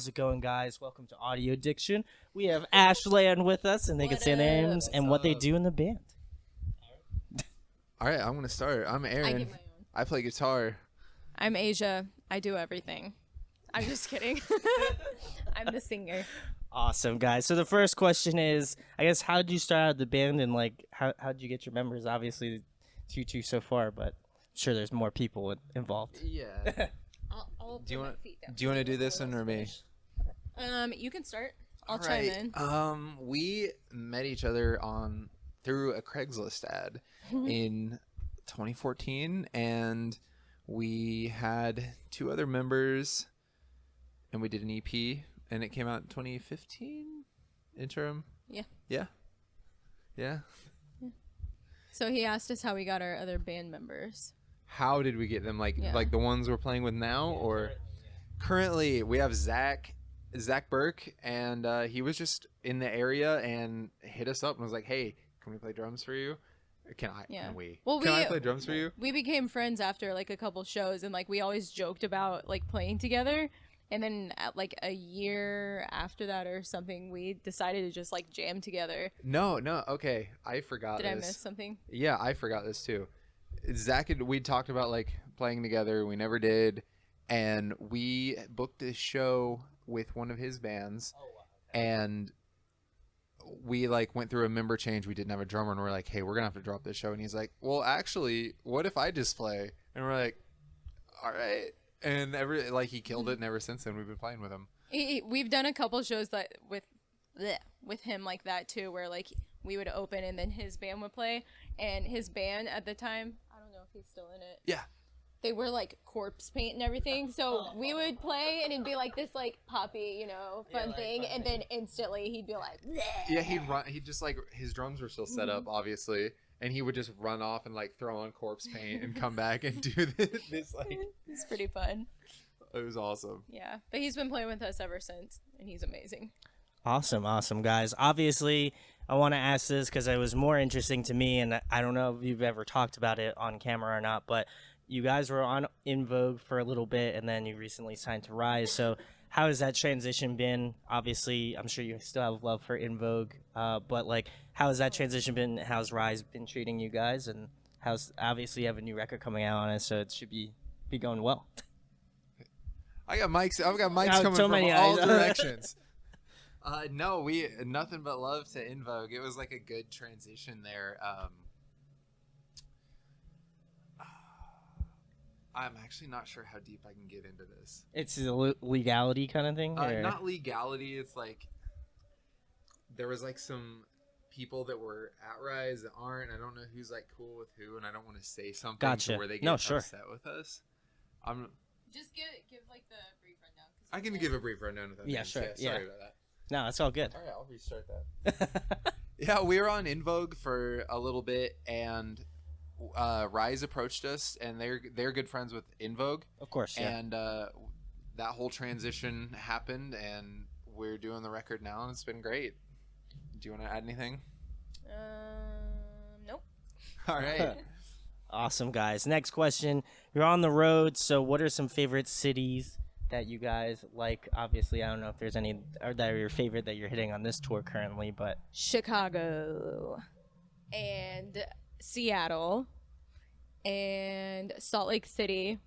How's it going, guys? Welcome to Audio Addiction. We have Ashland with us, and they can say names and what they do in the band. All right, I'm going to start. I'm Aaron. I play guitar. I'm Asia. I do everything. I'm just kidding. I'm the singer. Awesome, guys. So the first question is, I guess, how did you start out the band, and like, how did you get your members? Obviously, it's you two so far, but I'm sure there's more people involved. Yeah. I'll do you want to do this one or me? You can start. I'll All chime right. in. We met each other through a Craigslist ad in 2014, and we had two other members, and we did an EP, and it came out in 2015. Interim. Yeah. So he asked us how we got our other band members. How did we get them? Like the ones we're playing with now, or currently we have Zach Burke, and he was just in the area and hit us up and was like, "Hey, can we play drums for you? Can I play drums for you?" We became friends after like a couple shows, and like we always joked about like playing together. And then at like a year after that or something, we decided to just like jam together. No. Okay, I forgot. Did I miss something? Yeah, I forgot this too. Zach we talked about like playing together. We never did, and we booked this show with one of his bands, and we like went through a member change. We didn't have a drummer, and we're like, "Hey, we're gonna have to drop this show." And he's like, "Well, actually, what if I just play?" And we're like, "All right." And he killed it, and ever since then we've been playing with him. We've done a couple shows that with him like that too, where like we would open and then his band would play, and his band at the time, I don't know if he's still in it. Yeah. They were like corpse paint and everything, so we would play and it'd be like this like poppy, fun thing, and then instantly he'd be like, bleh. Yeah, he'd run. He'd just like his drums were still set up, obviously. And he would just run off and like throw on corpse paint and come back and do this like. It's pretty fun. It was awesome. Yeah, but he's been playing with us ever since, and he's amazing. Awesome, guys. Obviously, I want to ask this because it was more interesting to me, and I don't know if you've ever talked about it on camera or not, but you guys were on In Vogue for a little bit, and then you recently signed to Rise. So how has that transition been? Obviously, I'm sure you still have love for In Vogue, but like, how has that transition been? How's Rise been treating you guys? And obviously you have a new record coming out on it, so it should be going well. I've got mics coming from all directions. No, nothing but love to In Vogue. It was like a good transition there. I'm actually not sure how deep I can get into this. It's a legality kind of thing? Not legality. It's like there was like some people that were at Rise that aren't. I don't know who's like cool with who, and I don't want to say something to where they get upset with us. Just give like the brief rundown. I can give a brief rundown of that. Yeah, sure. Yeah. Sorry about that. No, that's all good. All right, I'll restart that. Yeah, we were on In Vogue for a little bit, and Rise approached us, and they're good friends with In Vogue. Of course, yeah. And that whole transition happened, and we're doing the record now, and it's been great. Do you want to add anything? Nope. All right. Awesome, guys. Next question. You're on the road, so what are some favorite cities that you guys like? Obviously, I don't know if there's any or that are your favorite that you're hitting on this tour currently, but Chicago and Seattle and Salt Lake City.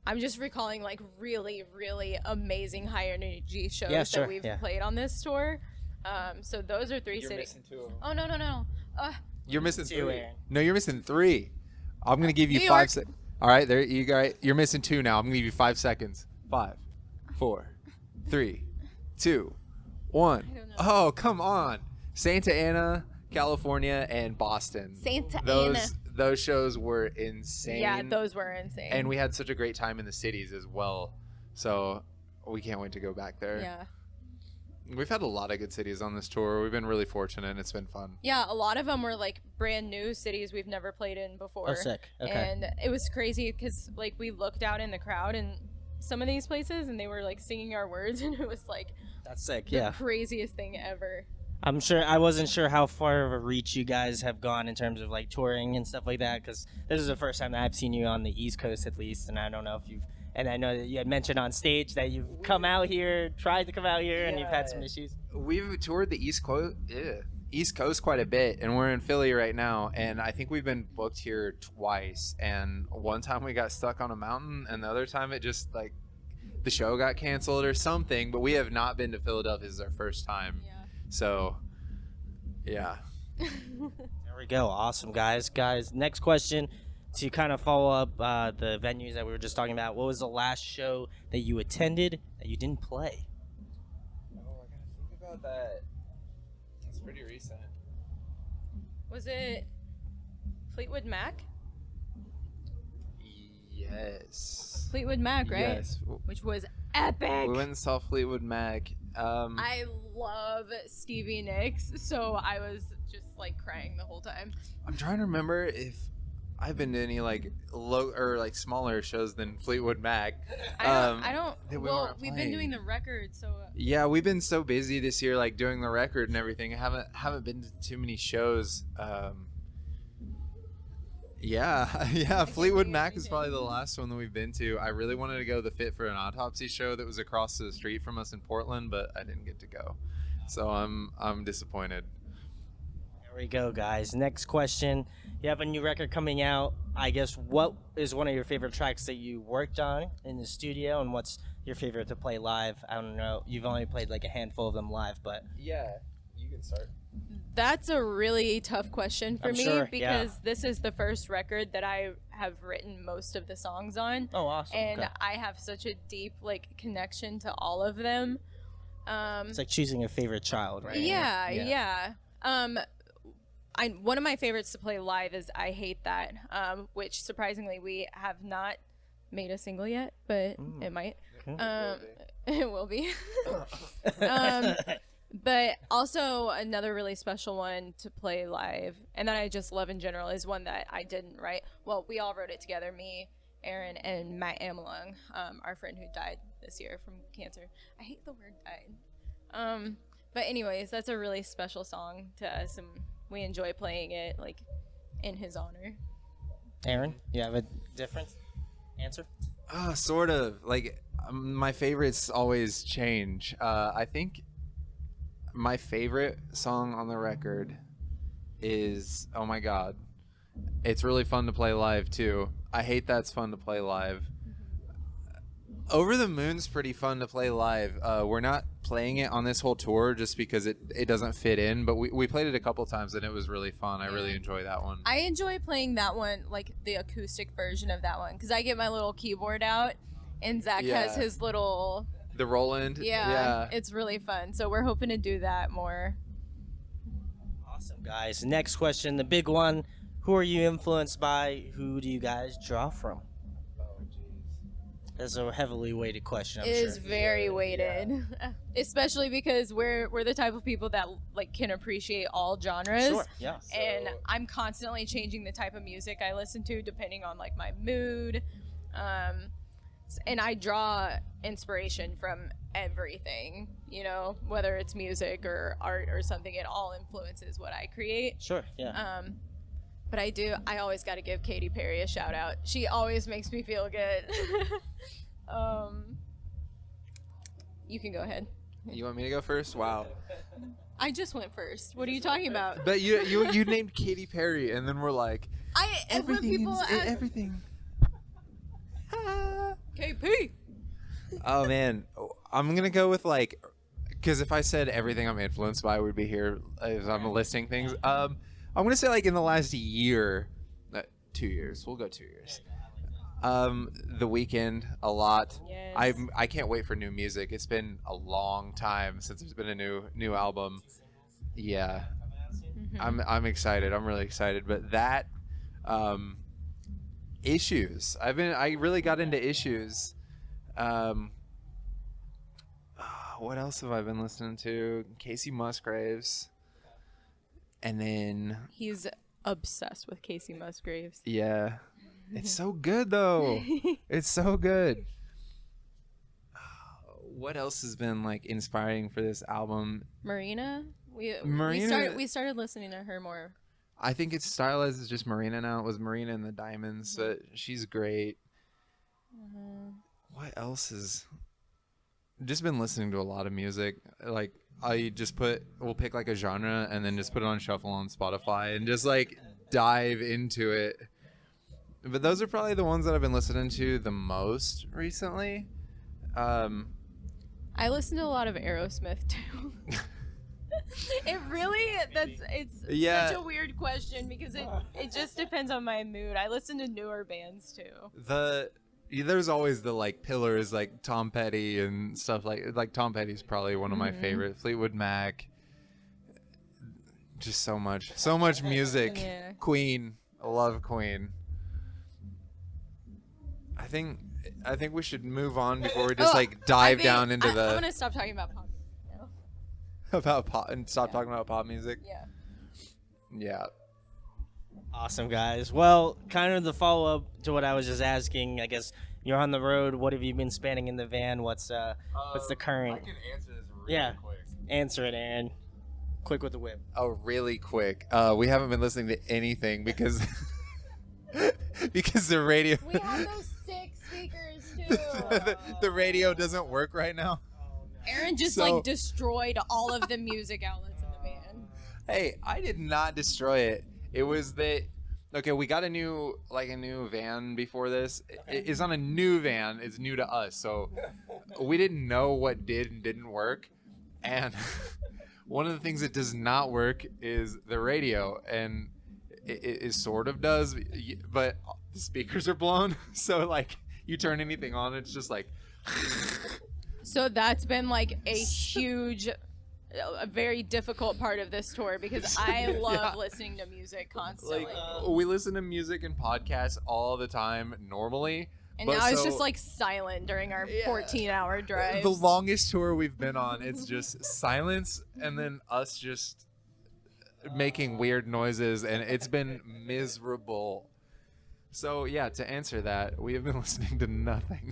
I'm just recalling like really, really amazing high energy shows that we've played on this tour. So those are three cities. Missing two of them. Oh no. You're missing two, three. Aaron. No, you're missing three. I'm gonna give you New 5 York. seconds. All right, there you go. You're missing two now. I'm gonna give you 5 seconds. 5, 4, 3, 2, 1. I don't know. Oh, come on! Santa Ana, California, and Boston. Santa Ana. Those shows were insane. Yeah, those were insane. And we had such a great time in the cities as well. So we can't wait to go back there. Yeah. We've had a lot of good cities on this tour. We've been really fortunate, and it's been fun. Yeah, a lot of them were like brand new cities we've never played in before. Oh, sick. Okay. And it was crazy because like we looked out in the crowd in some of these places and they were like singing our words, and it was like that's sick. the craziest thing ever. I wasn't sure how far of a reach you guys have gone in terms of like touring and stuff like that, because this is the first time that I've seen you on the East Coast at least, and I don't know if you've And I know that you had mentioned on stage that you've come out here, tried to come out here, and you've had some issues. We've toured the East Coast quite a bit, and we're in Philly right now. And I think we've been booked here twice. And one time we got stuck on a mountain, and the other time it just like the show got canceled or something. But we have not been to Philadelphia. This is our first time. Yeah. So, yeah. There we go. Awesome, guys. Next question to kind of follow up the venues that we were just talking about. What was the last show that you attended that you didn't play? Oh, I gotta think about that. That's pretty recent. Was it Fleetwood Mac? Yes. Fleetwood Mac, right? Yes. Which was epic. We went and saw Fleetwood Mac. I love Stevie Nicks, so I was just like crying the whole time. I'm trying to remember if I've been to any like low or like smaller shows than Fleetwood Mac. I don't. that we Well, weren't we've been playing. doing the record, so. Yeah, we've been so busy this year, like doing the record and everything. I haven't been to too many shows. Yeah. Fleetwood think Mac is everything. probably the last one that we've been to. I really wanted to go to the Fit for an Autopsy show that was across the street from us in Portland, but I didn't get to go. So I'm disappointed. There we go, guys. Next question. You have a new record coming out. I guess what is one of your favorite tracks that you worked on in the studio, and what's your favorite to play live? I don't know. You've only played like a handful of them live, but Yeah, you can start. That's a really tough question for I'm me sure, because this is the first record that I have written most of the songs on. oh, awesome. And Okay. I have such a deep like connection to all of them. It's like choosing a favorite child, right? Yeah. One of my favorites to play live is "I Hate That," which surprisingly we have not made a single yet, but it might. It will be. But also another really special one to play live, and that I just love in general, is one that I didn't write. Well, we all wrote it together, me, Aaron, and Matt Amelung, our friend who died this year from cancer. I hate the word died. But anyways, that's a really special song to us, and we enjoy playing it like in his honor. Aaron, you have a different answer? Sort of. Like, my favorites always change. I think my favorite song on the record is, oh my god, it's really fun to play live too. I Hate That's fun to play live. Over the Moon's pretty fun to play live. We're not playing it on this whole tour just because it doesn't fit in, but we played it a couple times and it was really fun. I really enjoy that one. I enjoy playing that one, like the acoustic version of that one, because I get my little keyboard out, and Zach has his little. The Roland. Yeah, it's really fun. So we're hoping to do that more. Awesome, guys. Next question, the big one. Who are you influenced by? Who do you guys draw from? That's a heavily weighted question, I'm It sure. is very weighted, especially because we're the type of people that like can appreciate all genres. Sure, yeah. And I'm constantly changing the type of music I listen to depending on like my mood. And I draw inspiration from everything, you know, whether it's music or art or something. It all influences what I create. Sure, yeah. But I always got to give Katy Perry a shout out. She always makes me feel good. You can go ahead. You want me to go first? Wow. I just went first. What are you talking about? But you named Katy Perry, and then we're like, And when people ask, everything. KP. Oh man, I'm gonna go with like, because if I said everything I'm influenced by would be here as I'm listing things. I'm gonna say like in the last year, 2 years. We'll go 2 years. The Weeknd a lot. Yes. I can't wait for new music. It's been a long time since there's been a new album. Yeah, I'm excited. I'm really excited. But that, Issues. I really got into Issues. What else have I been listening to? Casey Musgraves. And then He's obsessed with Casey Musgraves. yeah. It's so good though. It's so good. What else has been like inspiring for this album? Marina. Marina- We started listening to her more. I think it's stylized as just Marina now. It was Marina and the Diamonds, but she's great. what else is? Just been listening to a lot of music. Like we'll pick like a genre and then just put it on shuffle on Spotify and just like dive into it. But those are probably the ones that I've been listening to the most recently. I listen to a lot of Aerosmith too. It's Yeah. such a weird question because it just depends on my mood. I listen to newer bands too. There's always the like pillars like Tom Petty and stuff like Tom Petty's probably one of my favorite. Fleetwood Mac. Just so much music. Yeah. Queen. I love Queen. I think we should move on before we just dive down into I'm gonna stop talking about pop now. about pop and stop talking about pop music. Yeah. Yeah. Awesome, guys. Well, kind of the follow up to what I was just asking. I guess you're on the road. What have you been spanning in the van? What's the current? I can answer this quick. Answer it, Aaron. Quick with the whip. Oh, really quick. We haven't been listening to anything because because the radio. We have those 6 speakers too. the radio doesn't work right now. Aaron just destroyed all of the music outlets in the van. Hey, I did not destroy it. It was that. Okay, we got a new van before this. It's on a new van. It's new to us, so we didn't know what did and didn't work. And one of the things that does not work is the radio, and it sort of does, but the speakers are blown. So like you turn anything on, it's just like. So that's been like a very difficult part of this tour because I love listening to music constantly. We listen to music and podcasts all the time normally. And now it's just like silent during our 14-hour drive. The longest tour we've been on, it's just silence and then us just making weird noises, and it's been miserable. So yeah, to answer that, we have been listening to nothing.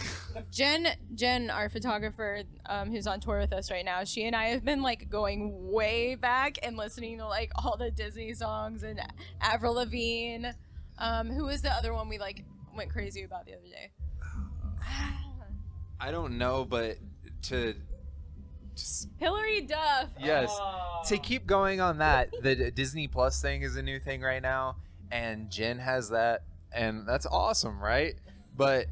Jen, our photographer, who's on tour with us right now, she and I have been like going way back and listening to like all the Disney songs and Avril Lavigne. Who was the other one we like went crazy about the other day? I don't know, but to Hillary Duff. Yes. Oh. To keep going on that, the Disney Plus thing is a new thing right now, and Jen has that, and that's awesome, right? But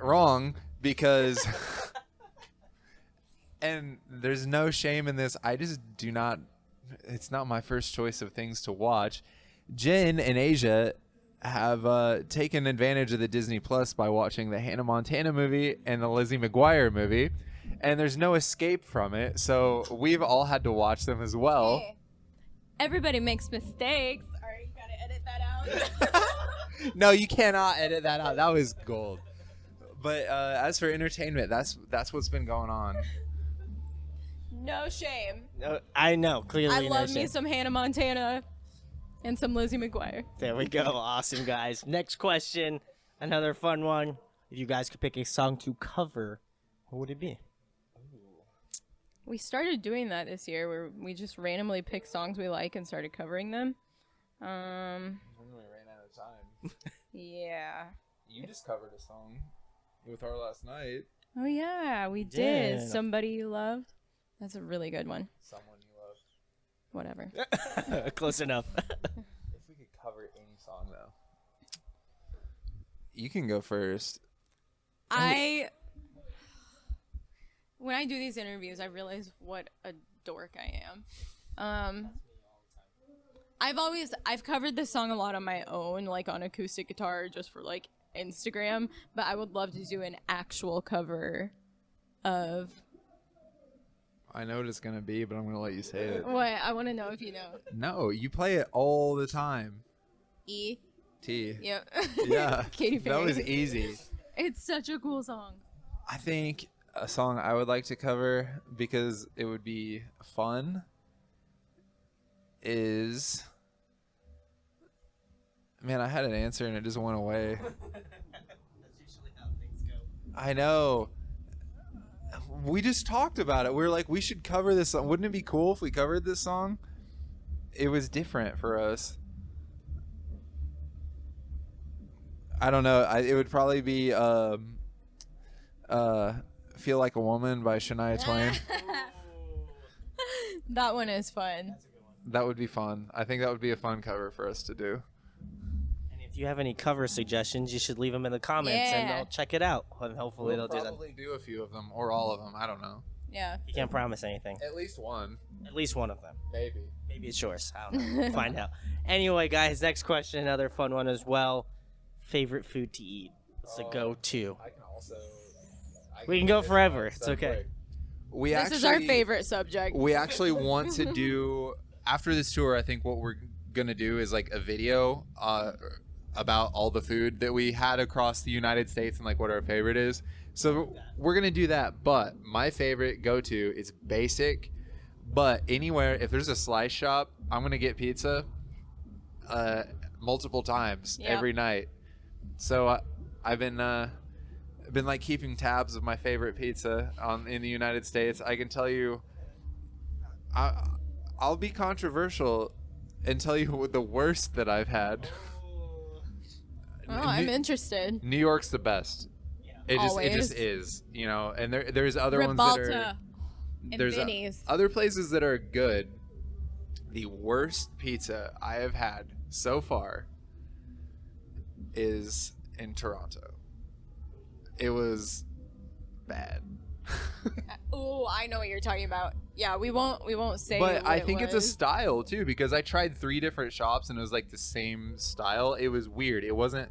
wrong, because and there's no shame in this. I just do not. It's not my first choice of things to watch. Jen and Asia have taken advantage of the Disney Plus by watching the Hannah Montana movie and the Lizzie McGuire movie, and there's no escape from it. So we've all had to watch them as well. Hey, everybody makes mistakes. All right, you gotta edit that out. No, you cannot edit that out. That was gold. But as for entertainment, that's what's been going on. No shame. No, I know, clearly. I no love shame. me some Hannah Montana and some Lizzie McGuire. There we go. Awesome, guys. Next question. Another fun one. If you guys could pick a song to cover, what would it be? We started doing that this year where we just randomly picked songs we like and started covering them. We ran out of time. Yeah. You just covered a song with our last night. Oh yeah, we did. did. Somebody You Loved. That's a really good one. Someone You Love. Whatever. Close enough. If we could cover any song, though. You can go first. When I do these interviews, I realize what a dork I am. I've covered this song a lot on my own, like on acoustic guitar, just for like Instagram. But I would love to do an actual cover of. I know what it's going to be, but I'm going to let you say it. What? I want to know if you know. No, you play it all the time. E. T. Yep. Yeah. Katy Perry. That was easy. It's such a cool song. I think a song I would like to cover because it would be fun is... Man, I had an answer and it just went away. That's usually how things go. I know. We just talked about it. We were like, we should cover this song. Wouldn't it be cool if we covered this song? It was different for us. I don't know. It would probably be Feel Like a Woman by Shania Twain. That one is fun. That would be fun. I think that would be a fun cover for us to do. And if you have any cover suggestions, you should leave them in the comments, and Yeah. I'll check it out. And hopefully We'll they'll do that. probably do a few of them or all of them. I don't know. Yeah. You can't promise anything. At least one, At least one of them. maybe. Maybe it's yours. I don't know. We'll find out. Anyway, guys, next question, another fun one as well. Favorite food to eat? What's the go-to? I can also. We can go forever. It's okay. This is our favorite subject. We actually want to do after this tour. I think what we're gonna do is like a video about all the food that we had across the United States and like what our favorite is. So we're gonna do that. But my favorite go-to is basic. But anywhere, if there's a slice shop, I'm gonna get pizza multiple times Yep. every night. So I've been like keeping tabs of my favorite pizza in the United States. I can tell you, I'll be controversial and tell you the worst that I've had. Oh, I'm interested. New York's the best. It just Always. is, you know. And there's other ones that are. Ribalta and There's Vinny's. other places that are good. The worst pizza I have had so far is in Toronto. It was bad. Oh, I know what you're talking about. Yeah, we won't say. But what I think it's a was. style too, because I tried 3 different shops and it was like the same style. It was weird. It wasn't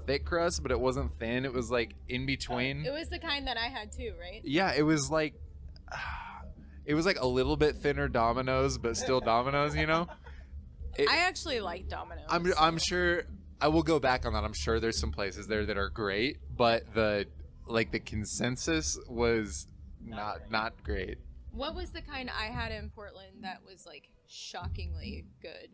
thick crust, but it wasn't thin. It was like in between. It was the kind that I had too, right? Yeah, it was like a little bit thinner Domino's, but still Domino's, you know. I actually like Domino's. I'm sure I will go back on that. I'm sure there's some places there that are great, but the consensus was not great. What was the kind I had in Portland that was like shockingly good?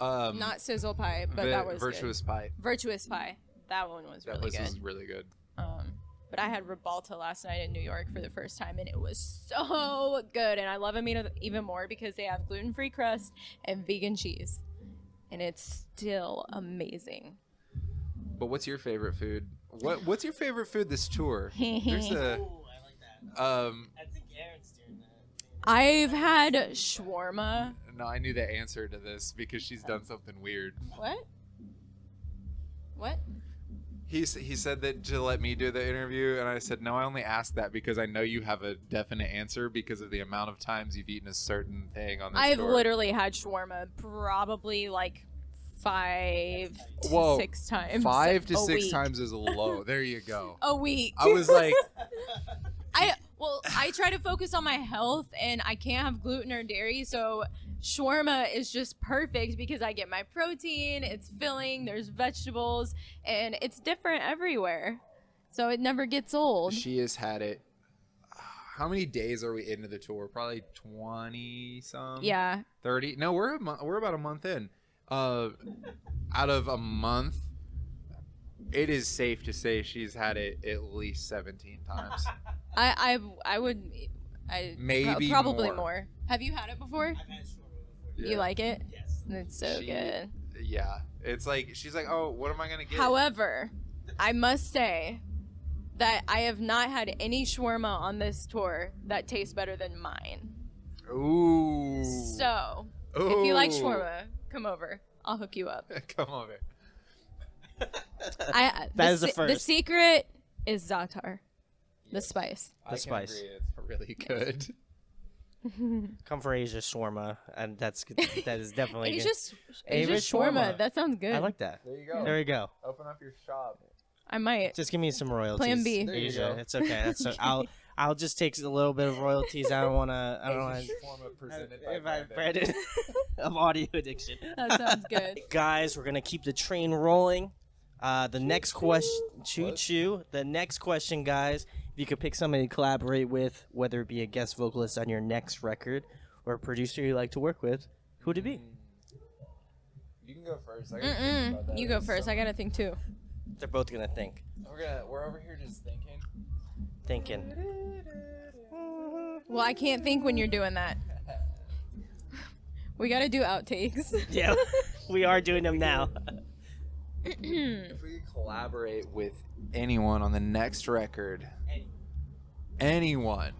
Not sizzle pie, but that was Virtuous good. Pie. Virtuous pie. That one was That really place was good. really good. But I had Ribalta last night in New York for the first time, and it was so good. And I love them even more because they have gluten-free crust and vegan cheese, and it's still amazing. But what's your favorite food? What's your favorite food this tour? There's a I think Aaron's doing that. I've had shawarma. no. I knew the answer to this because she's done something weird. What? He said that to let me do the interview, and I said no. I only asked that because I know you have a definite answer because of the amount of times you've eaten a certain thing on this I've tour. literally had shawarma probably like 5 to Whoa, 6 times. 5 to a 6 week. times is low. There you go. A week. I was like, I try to focus on my health, and I can't have gluten or dairy, so shawarma is just perfect because I get my protein, it's filling, there's vegetables, and it's different everywhere. So it never gets old. she has had it. How many days are we into the tour? Probably 20 some. Yeah. 30. No, we're about a month in. Out of a month, it is safe to say she's had it at least 17 times. I would Maybe probably more. more. Have you had it before? I've had shawarma before. You like it? Yes. It's so She- good. Yeah, it's like she's like, oh, what am I gonna get? However, I must say that I have not had any shawarma on this tour that tastes better than mine. Ooh. So, if you like Ooh. shawarma, come over. I'll hook you up. Come over. That is the The first. secret is za'atar, the spice. I can spice. agree, it's really good. Come for Asia shawarma, and that is definitely good. Asia's Asia shawarma. shawarma. That sounds good. I like that. There you go. There we go. Open up your shop. I might. Just give me some royalties. Plan B. There you Asia. go. It's okay. That's I'll just take a little bit of royalties. I don't want to. If I Brandon of audio addiction. That sounds good. Guys, we're gonna keep the train rolling. The next question, choo. The next question, guys. If you could pick somebody to collaborate with, whether it be a guest vocalist on your next record or a producer you like to work with, who would it be? You can go first. I gotta think about that. You go first. I gotta think too. They're both gonna think. We're over here just thinking. Thinking. Well, I can't think when you're doing that. We gotta do outtakes. Yeah, we are doing them now. If we could collaborate with anyone on the next record, anyone.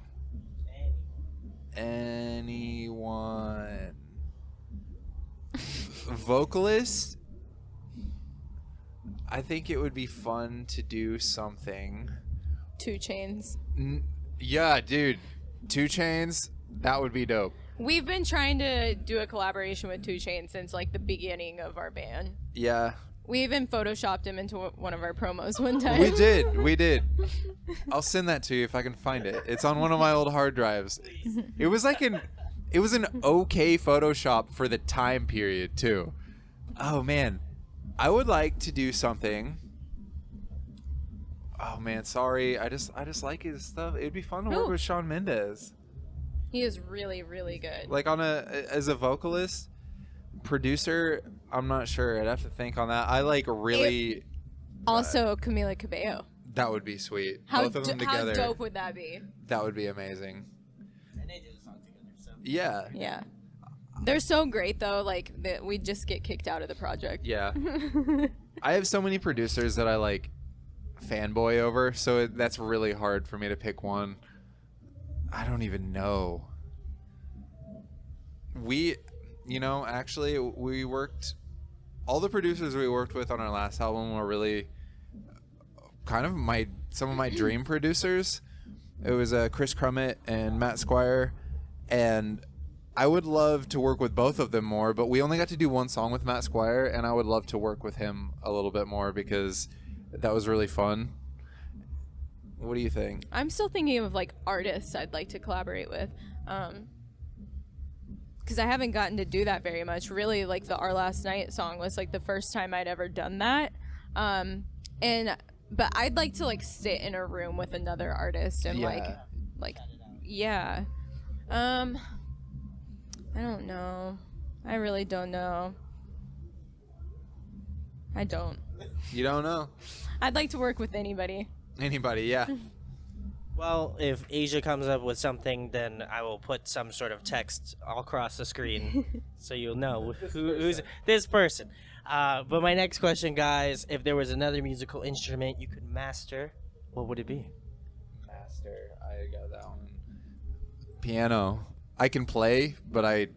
Vocalist, I think it would be fun to do something. 2 Chainz. Yeah, dude. 2 Chainz, that would be dope. We've been trying to do a collaboration with 2 Chainz since like the beginning of our band. Yeah. We even photoshopped him into one of our promos one time. We did. I'll send that to you if I can find it. It's on one of my old hard drives. It was an okay Photoshop for the time period too. Oh man, I would like to do something. Oh man, sorry. I just like his stuff. It'd be fun to work with Shawn Mendes. He is really, really good. Like as a vocalist, producer, I'm not sure. I'd have to think on that. I like really. Also, Camila Cabello. That would be sweet. How Both of them together. How dope would that be? That would be amazing. And they did a song together, so. Yeah. Yeah. They're so great though. Like we just get kicked out of the project. Yeah. I have so many producers that I like fanboy over, so that's really hard for me to pick one. I don't even know. Actually, we worked. All the producers we worked with on our last album were really kind of some of my dream producers. It was Chris Crummett and Matt Squire, and I would love to work with both of them more, but we only got to do one song with Matt Squire, and I would love to work with him a little bit more because that was really fun. What do you think? I'm still thinking of like artists I'd like to collaborate with. Because I haven't gotten to do that very much. Really, like the Our Last Night song was like the first time I'd ever done that. But I'd like to like sit in a room with another artist and yeah. I don't know. I really don't know. I don't. You don't know? I'd like to work with anybody. Anybody, yeah. Well, if Asia comes up with something, then I will put some sort of text all across the screen so you'll know who's this person. But my next question, guys, if there was another musical instrument you could master, what would it be? Master, I got that one. Piano. I can play, but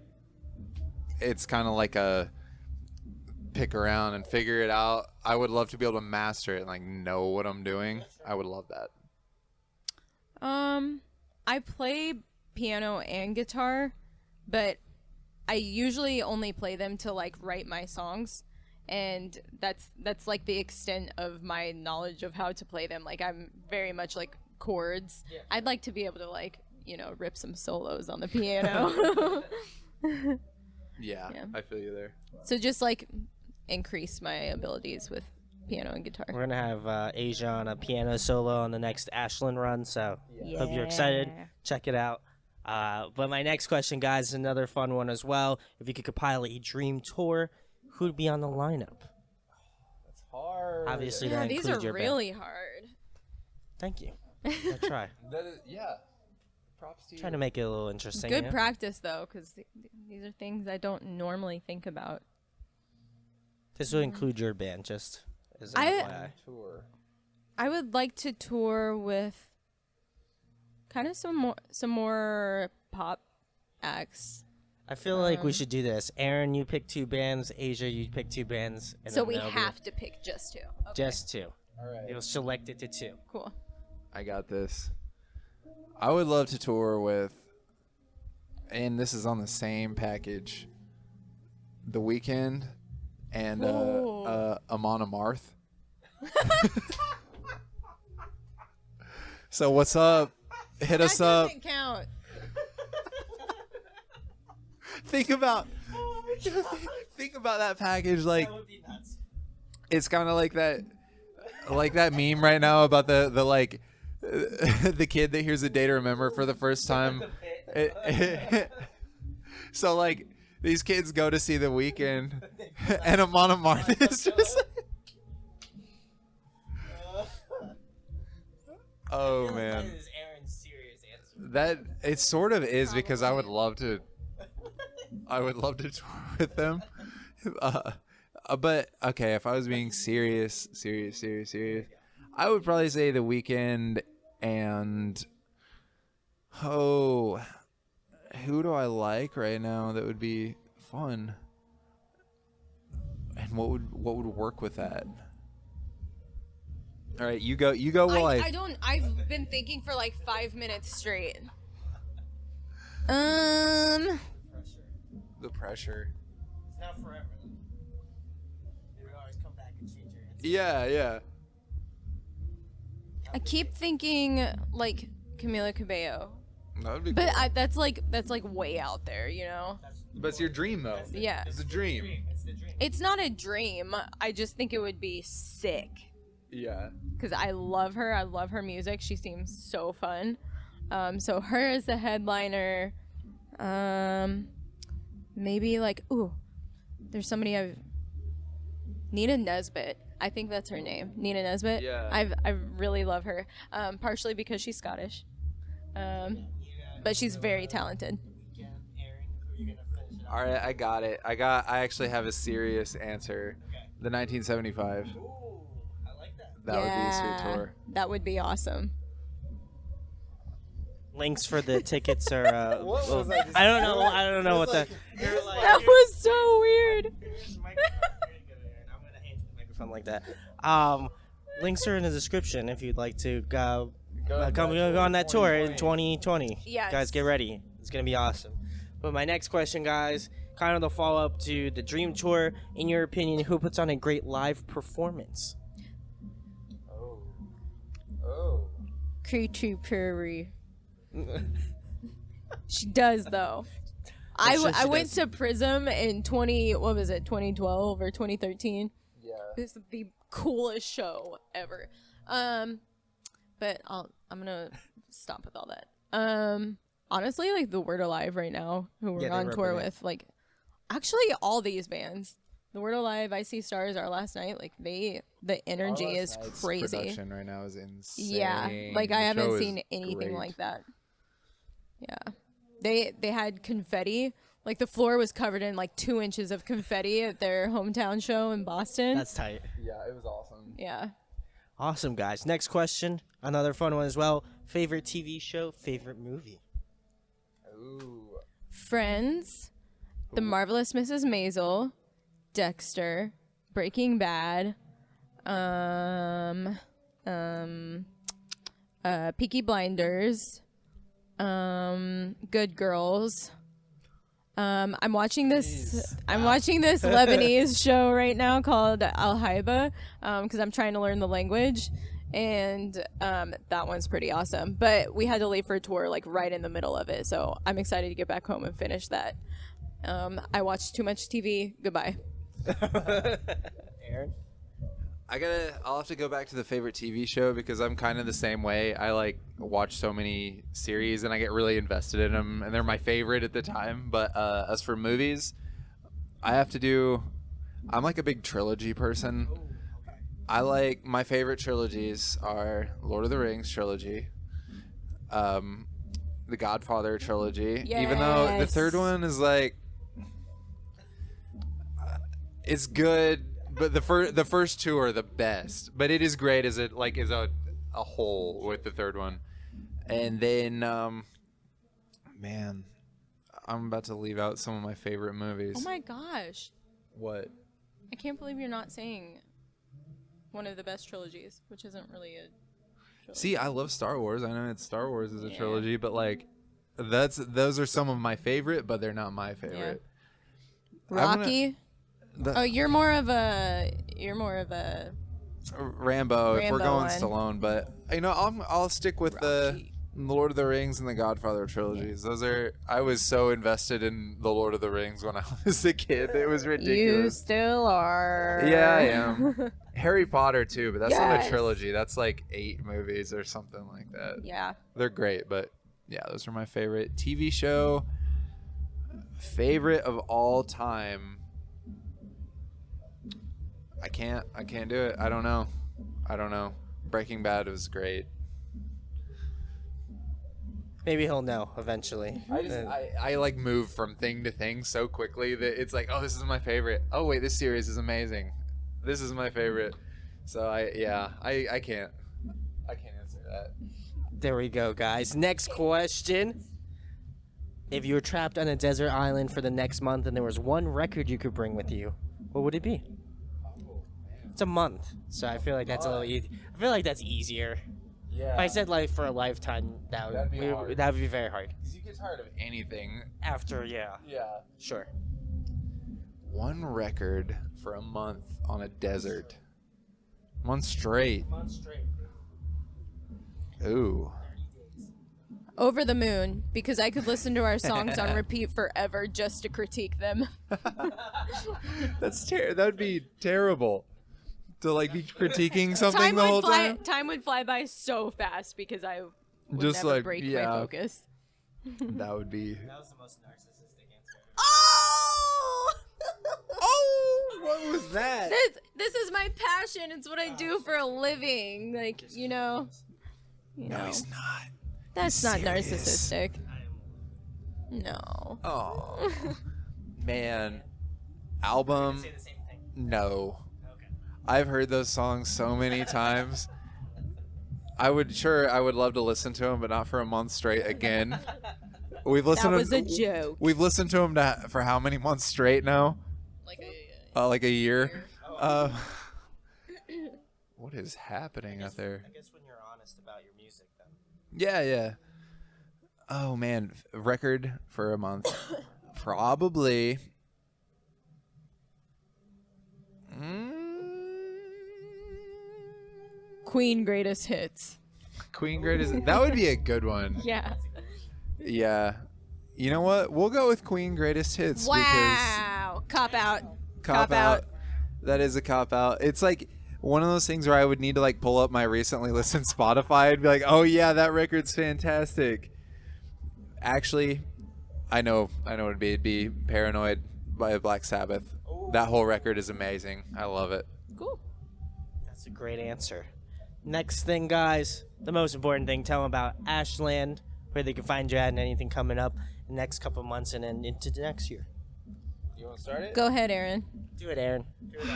it's kind of like a pick around and figure it out. I would love to be able to master it and like know what I'm doing. I would love that. I play piano and guitar, but I usually only play them to like write my songs, and that's like the extent of my knowledge of how to play them. Like I'm very much like chords. Yeah. I'd like to be able to like, rip some solos on the piano. Yeah, I feel you there. So just like increase my abilities with piano and guitar. We're gonna have Asia on a piano solo on the next Ashland run, so hope you're excited. Check it out. But my next question, guys, is another fun one as well. If you could compile a dream tour, who'd be on the lineup? That's hard. Obviously, Yeah, that these includes are your really band. hard. Thank you. I try. Yeah. Props to you. Trying to make it a little interesting. Good practice though, because these are things I don't normally think about. This will include your band, just as an FYI. Tour. I would like to tour with kind of some more pop acts. I feel like we should do this. Aaron, you pick 2 bands. Asia, you pick 2 bands. And So then we that'll be have to pick just 2. Okay. just 2. All right. You'll select it to 2. Cool. I got this. I would love to tour with, and this is on the same package, The Weeknd and Amon Amarth. So what's up? Hit us up. That doesn't count. Think about that package. Like, That would be nuts. it's kind of like that meme right now about the like the kid that hears A Day to Remember for the first time. So like these kids go to see The Weeknd, and Amon Amarth is just. Oh man, That is Aaron's serious answer. that it sort of is because I would love to tour with them. But okay, if I was being serious, I would probably say The Weeknd and who do I like right now that would be fun? And what would work with that? All right, you go. I've been thinking for like 5 minutes straight. The pressure. It's not forever. You always come back and change your answer. Yeah. I keep thinking like Camila Cabello, That would be but cool. that's like way out there, you know. But it's your dream though. Yeah. It's a dream. It's the dream. It's not a dream. I just think it would be sick Yeah. because I love her. I love her music. She seems so fun. So her as the headliner. Maybe like there's somebody Nina Nesbitt. I think that's her name, Nina Nesbitt. Yeah. I really love her. Partially because she's Scottish, but she's very talented. Aaron, who are you gonna finish it off? All right, I got it. I actually have a serious answer. Okay. The 1975. Ooh, I like that. That would be a sweet tour. That would be awesome. Links for the tickets are. What was I just- I don't know. I don't know It what was the. You're like, That was so weird. here's the microphone. Here you go, Aaron. I'm gonna hand you the microphone like that. Links are in the description if you'd like to go on that tour in 2020. Yes. Guys, get ready. It's gonna be awesome. But my next question, guys, kind of the follow up to the Dream Tour. In your opinion, who puts on a great live performance? Oh. Katy Perry. She does though. I'm sure I she went does. to Prism in 2012 or 2013. Yeah. It's the coolest show ever. But I'm gonna stop with all that. Honestly, like the Word Alive right now, who we're Yeah, they on tour represent. with, like actually all these bands. The Word Alive, I See Stars, Our Last Night, like the energy is crazy. Production right now is insane. Yeah, like I The haven't show is seen anything great. like that. Yeah, they had confetti. Like the floor was covered in like 2 inches of confetti at their hometown show in Boston. That's tight. Yeah, it was awesome. Yeah. Awesome, guys. Next question. Another fun one as well. Favorite TV show, favorite movie? Ooh. Friends, The Marvelous Mrs. Maisel, Dexter, Breaking Bad, Peaky Blinders, Good Girls. I'm watching this Lebanese show right now called Al Haiba because I'm trying to learn the language, and that one's pretty awesome. But we had to leave for a tour like right in the middle of it, so I'm excited to get back home and finish that. I watched too much TV. Goodbye. Aaron? I'll have to go back to the favorite TV show because I'm kind of the same way. I like watch so many series and I get really invested in them and they're my favorite at the time. But as for movies, I'm like a big trilogy person. I like my favorite trilogies are Lord of the Rings trilogy, the Godfather trilogy. Even though the Yes. third one is like, it's good, but the first two are the best. But it is great as it like is a whole with the third one, and then man, I'm about to leave out some of my favorite movies. Oh my gosh. What? I can't believe you're not saying one of the best trilogies, which isn't really a trilogy. See, I love Star Wars. I know it's Star Wars is a Yeah. trilogy, but like those are some of my favorite, but they're not my favorite. I'm gonna- Rocky. The- Oh, you're more of a Rambo, if we're Rambo going one. Stallone, but I'll stick with the Rocky. Lord of the Rings and the Godfather trilogies. I was so invested in the Lord of the Rings when I was a kid. It was You ridiculous. still are. Yeah, I am. Harry Potter too, but that's not a Yes. trilogy. That's like 8 movies or something like that. Yeah. They're great, but yeah, those are my favorite. TV show favorite of all time. I can't do it. I don't know. Breaking Bad was great. Maybe he'll know eventually. I like move from thing to thing so quickly that it's like, oh, this is my favorite. Oh wait, this series is amazing. This is my favorite. So I can't answer that. There we go, guys. Next question. If you were trapped on a desert island for the next month and there was one record you could bring with you, what would it be? It's a month, so I feel like that's a little easy. I feel like that's easier. Yeah. If I said like for a lifetime, That'd be hard. that would be very hard. Because you get tired of anything. After, yeah. Yeah. Sure. One record for a month on a desert. Month straight. Ooh. Over the Moon, because I could listen to our songs on repeat forever just to critique them. That would be terrible. To like be critiquing something the whole time. Time would fly by so fast because I would Just never like, break my yeah. focus. That would be. That was the most narcissistic answer. Oh! Oh, what was that? This is my passion. It's what I do for a living. Like, you know. No, he's not. That's He's not serious. narcissistic. No. Oh, man. Album? Say the same thing. No. Okay. I've heard those songs so many times. I would love to listen to them, but not for a month straight again. We've listened. That was to, a joke. We've listened to them for how many months straight now? Like a year. What is happening out there? I guess when you're honest about your music, then. Yeah. Oh man, record for a month, probably. Queen Greatest Hits. Queen Greatest. That would be a good one. Yeah. Yeah. You know what? We'll go with Queen Greatest Hits Wow. Cop out. because cop out. That is a cop out. It's like one of those things where I would need to like pull up my recently listened Spotify and be like, "Oh yeah, that record's fantastic." Actually, I know what it'd be. It'd be Paranoid by Black Sabbath. That whole record is amazing. I love it. Cool. That's a great answer. Next thing, guys, the most important thing, tell them about Ashland, where they can find you at and anything coming up the next couple months and then into the next year. You want to start it? Go ahead, Aaron. Do it, Aaron. Do it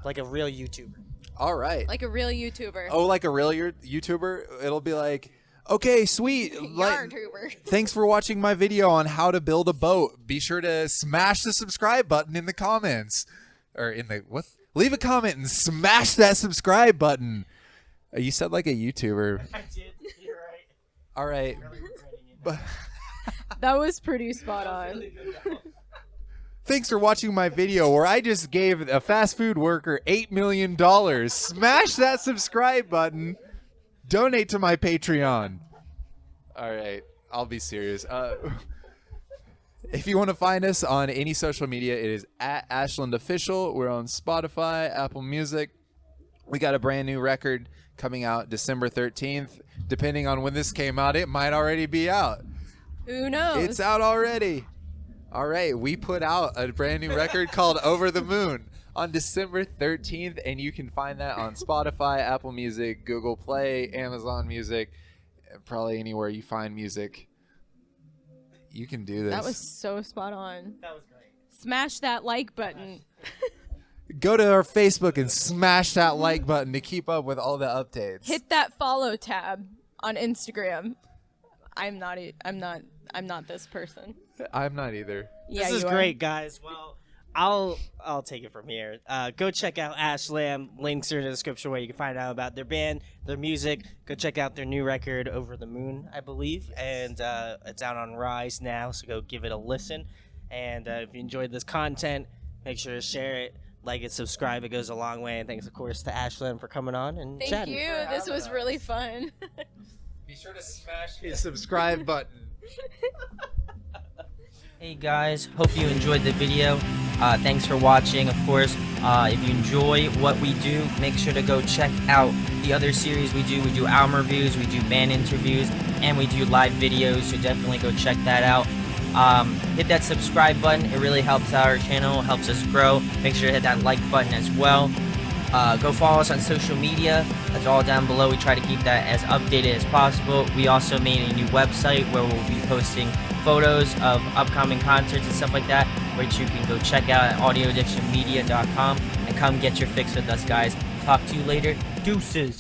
like a real YouTuber. All right. Like a real YouTuber. Oh, like a real YouTuber? It'll be like, okay, sweet. Yartuber. Thanks for watching my video on how to build a boat. Be sure to smash the subscribe button in the comments. Or in the, what? Leave a comment and smash that subscribe button. You said like a YouTuber. I did. You're right. All right. But That was pretty spot on. thanks for watching my video where I just gave a fast food worker $8 million. Smash that subscribe button. Donate to my Patreon. All right. I'll be serious. If you want to find us on any social media, it is at Ashland Official. We're on Spotify, Apple Music. We got a brand new record coming out December 13th. Depending on when this came out, it might already be out. Who knows? It's out already. All right. We put out a brand new record called Over the Moon on December 13th, and you can find that on Spotify, Apple Music, Google Play, Amazon Music, probably anywhere you find music. You can do this. That was so spot on. That was great. Smash that like button. Go to our Facebook and smash that like button to keep up with all the updates. Hit that follow tab on Instagram. I'm not this person. I'm not either. Yeah, This is you are. great, guys. Well, I'll take it from here. Go check out Ashland. Links are in the description where you can find out about their band, their music. Go check out their new record, Over the Moon, I believe. And it's out on Rise now, so go give it a listen. And if you enjoyed this content, make sure to share it, like it, subscribe. It goes a long way. And thanks, of course, to Ashland for coming on and Thank chatting. you. This was really fun. Be sure to smash his subscribe button. Hey guys, hope you enjoyed the video. Thanks for watching. Of course, if you enjoy what we do, make sure to go check out the other series we do. We do album reviews, we do band interviews, and we do live videos, so definitely go check that out. Hit that subscribe button. It really helps out our channel, helps us grow. Make sure to hit that like button as well. Go follow us on social media. That's all down below. We try to keep that as updated as possible. We also made a new website where we'll be posting photos of upcoming concerts and stuff like that, which you can go check out at audioaddictionmedia.com and come get your fix with us, guys. Talk to you later. Deuces.